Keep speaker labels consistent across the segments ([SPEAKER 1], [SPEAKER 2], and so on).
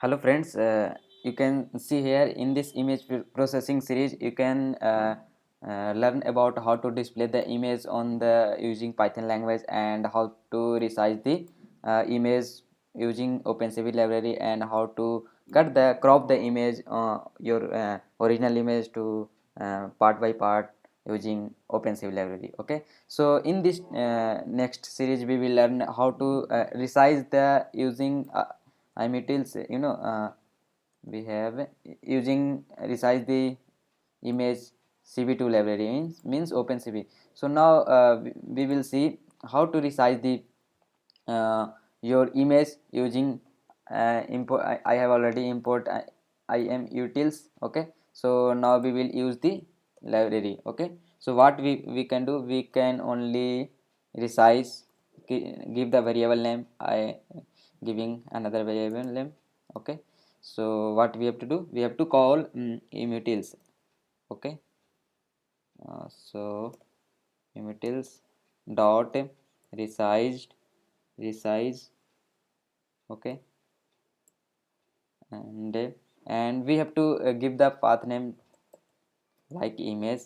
[SPEAKER 1] Hello friends, you can see here in this image processing series you can learn about how to display the image on the using Python language and how to resize the image using OpenCV library and how to crop the image your original image to part by part using OpenCV library. Okay, so in this next series we will learn how to resize the using iMutils, we have using resize the image cv2 library means OpenCV. So now we will see how to resize the your image using import. I have already import iMutils. Okay, so now we will use the library. Okay, so what we can do, we can only resize, give the variable name, I giving another variable name. Okay, so what we have to do, we have to call iMutils. Okay, so iMutils dot resized resize. Okay, and we have to give the path name like image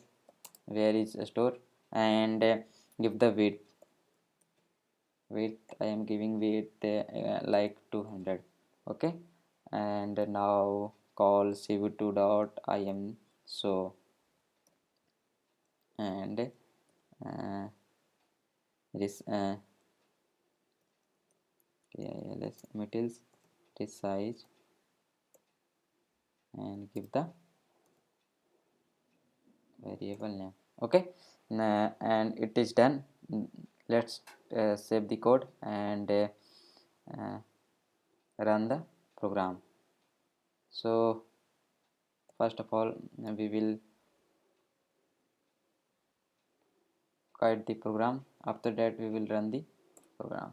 [SPEAKER 1] where is stored, and give the width I am giving width like 200. Okay, and now call cv2 dot im so, and this let's metals resize and give the variable name. Okay, and it is done. Let's save the code and uh, run the program. So first of all we will write the program. After that we will run the program.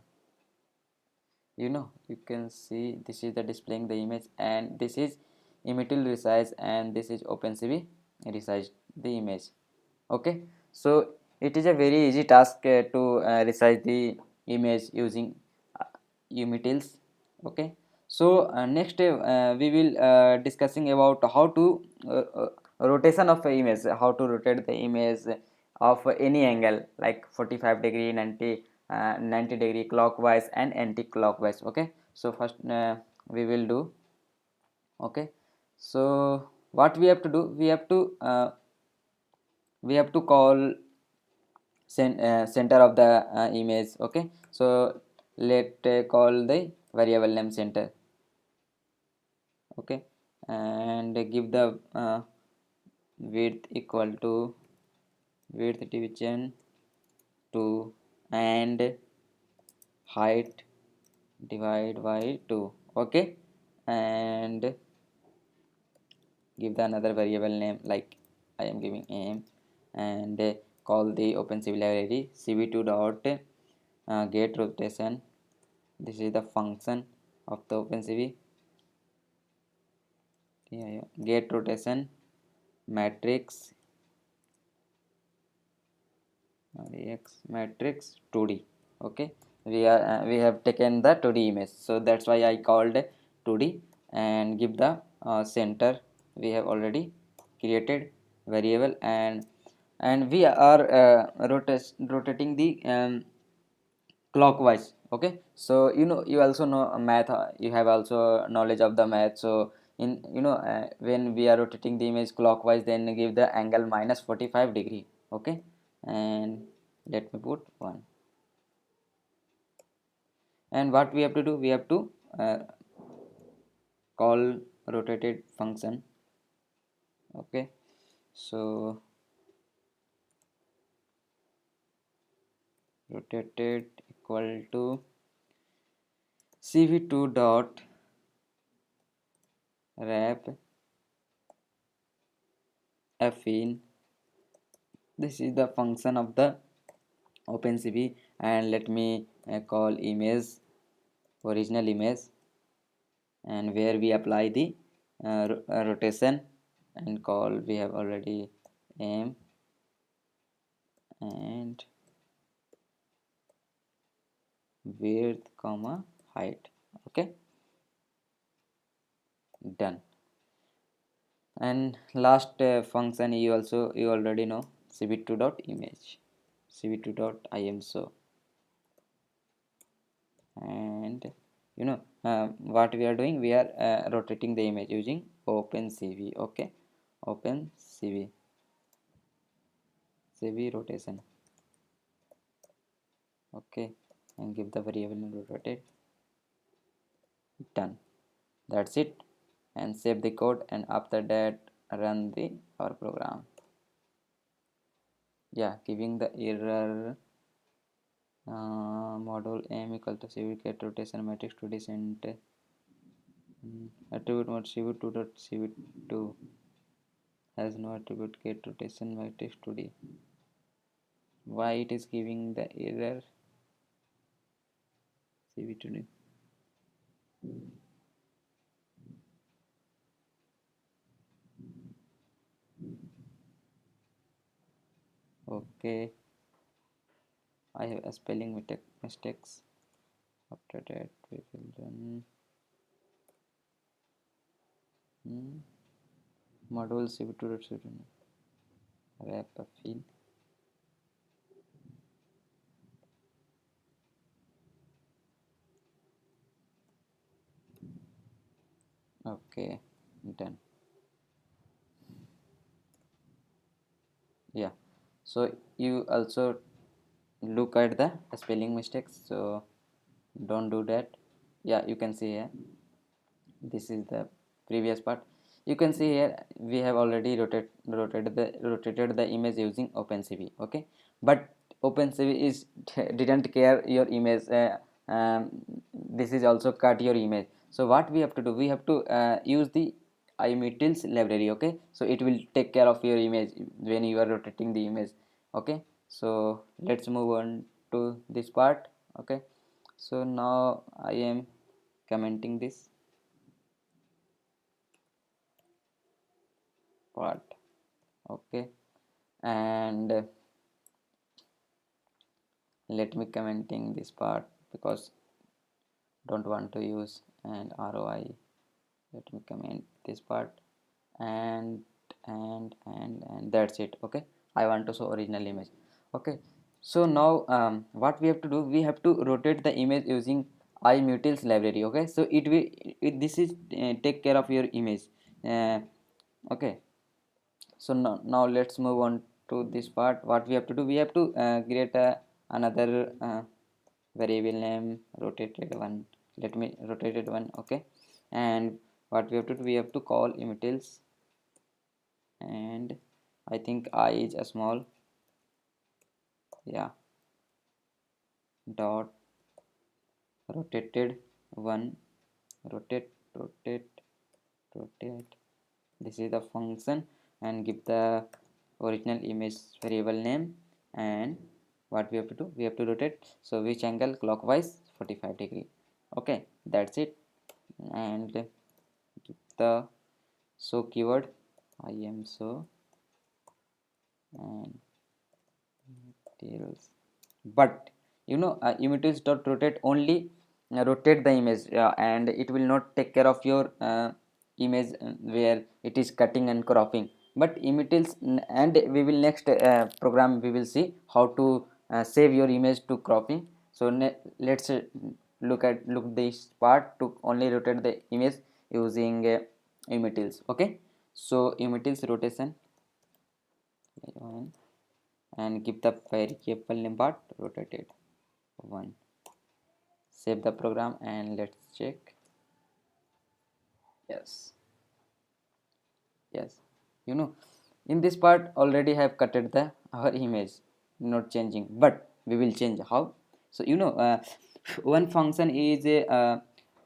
[SPEAKER 1] You can see this is the displaying the image, and this is Immutile resize, and this is OpenCV resize the image. Okay, so it is a very easy task to resize the image using Immutiles. Okay, so next we will discussing about how to rotation of a image, how to rotate the image of any angle like 45-degree, 90-degree, clockwise and anti-clockwise. Okay, so first we will do. Okay, so what we have to do, we have to call center of the image. Okay, so let call the variable name center. Okay, and give the width equal to width division 2 and height divide by 2. Okay, and give the another variable name like I am giving am, and call the OpenCV library cv2 dot get rotation. This is the function of the OpenCV. Get rotation matrix matrix 2D. Okay, we have taken the 2D image, so that's why I called 2D, and give the center. We have already created variable, and we are rotating the clockwise. Okay, so you also know math, you have also knowledge of the math. So in when we are rotating the image clockwise, then give the angle minus 45-degree. Okay, and let me put 1. And what we have to do, we have to uh, call rotated function. Okay, so rotated equal to cv2 dot wrap fin. This is the function of the OpenCV, and let me call image original image, and where we apply the rotation, and call we have already aim and width comma height. Okay, done. And last function you already know, cv2.image, cv2.imso. And what we are doing, we are rotating the image using OpenCV. Okay, OpenCV, cv rotation. Okay, and give the variable name rotate. Done. That's it. And save the code, and after that run the our program. Yeah, giving the error, model m equal to cv get rotation matrix to descent, attribute mode cv2 dot cv2 has no attribute get rotation matrix 2d. Why it is giving the error? cv2d. Okay, I have a spelling mistakes. After that we will run module cv2 dot cv2 wrap a field. Okay, done. Yeah, so you also look at the spelling mistakes, so don't do that. Yeah, you can see here, this is the previous part. You can see here we have already rotated the image using OpenCV. Okay, but OpenCV is didn't care your image. This is also cut your image. So what we have to do, we have to use the iMutils library. Okay, so it will take care of your image when you are rotating the image. Okay, so let's move on to this part. Okay, so now I am commenting this part. Okay, and let me commenting this part because don't want to use and ROI. Let me comment this part, and and that's it. Okay, I want to show original image. Okay, so now what we have to do, we have to rotate the image using iMutils library. Okay, so this is take care of your image. Okay, so now let's move on to this part. What we have to do, we have to create another variable name rotated one. Let me rotated one. Okay, and what we have to do, we have to call immutils, and I think I is a small, yeah, dot rotated one, rotate. This is the function, and give the original image variable name. And what we have to do, we have to rotate, so which angle? Clockwise 45 degree. Okay, that's it. And give the show keyword, I am so, and details. But images dot rotate only rotate the image, and it will not take care of your image where it is cutting and cropping. But images, and we will next program we will see how to save your image to cropping. So let's look this part to only rotate the image using images. Okay, so images rotation, and give the variable name part rotated one. Save the program and let's check. Yes, yes, in this part already have cutted the our image, not changing, but we will change how. So one function is a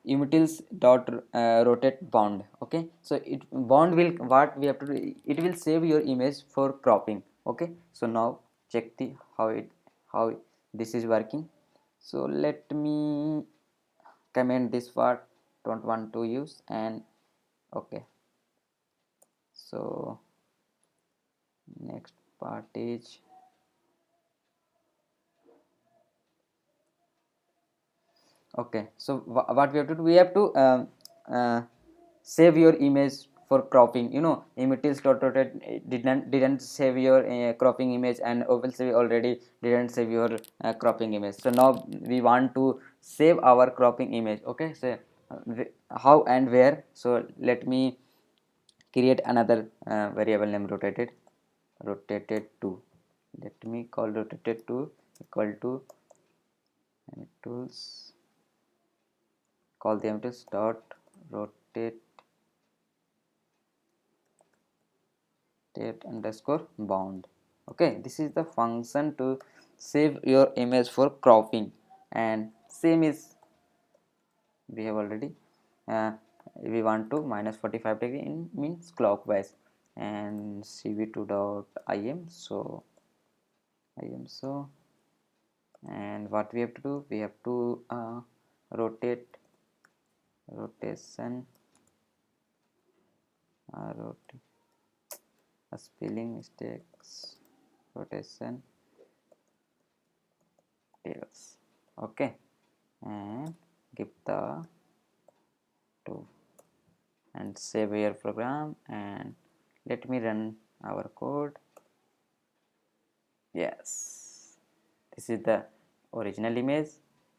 [SPEAKER 1] utils dot rotate bound. Okay, so it bound will, what we have to do, it will save your image for cropping. Okay, so now check the how this is working. So let me comment this part, don't want to use. And okay, so next part is, okay, so what we have to do, we have to uh, save your image for cropping. You know, images.rotate didn't save your cropping image, and OpenCV already didn't save your cropping image. So now we want to save our cropping image. Okay, so how and where? So let me create another variable name rotated 2. Let me call rotated 2 equal to tools, call the tools dot rotate underscore bound. Okay, this is the function to save your image for cropping, and same is we have already uh, we want to minus 45 degree in means clockwise, and cv2 dot im. So so and what we have to do, we have to rotate rotation rotate spelling mistakes, rotation tables. Okay, and give the 2 and save your program, and let me run our code. Yes, this is the original image,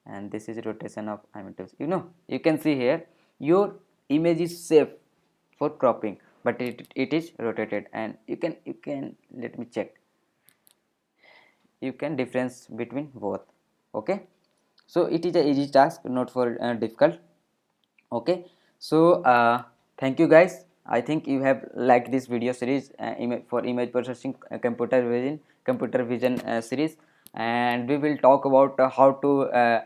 [SPEAKER 1] and this is rotation of images. You know, you can see here your image is safe for cropping, but it is rotated, and you can let me check, you can difference between both. Okay, so it is a easy task, not for difficult. Okay, so thank you guys. I think you have liked this video series, for image processing computer vision series, and we will talk about how to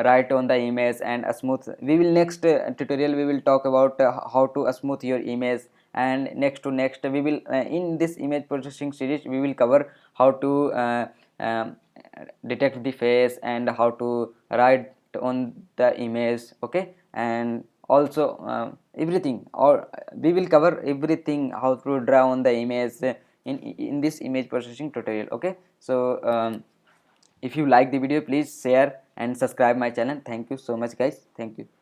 [SPEAKER 1] write on the image and smooth. We will next tutorial we will talk about how to smooth your image, and next to next we will in this image processing series we will cover how to um, detect the face and how to write on the image. Okay, and also everything, or we will cover everything how to draw on the image in this image processing tutorial. Okay, so if you like the video, please share and subscribe my channel. Thank you so much guys, thank you.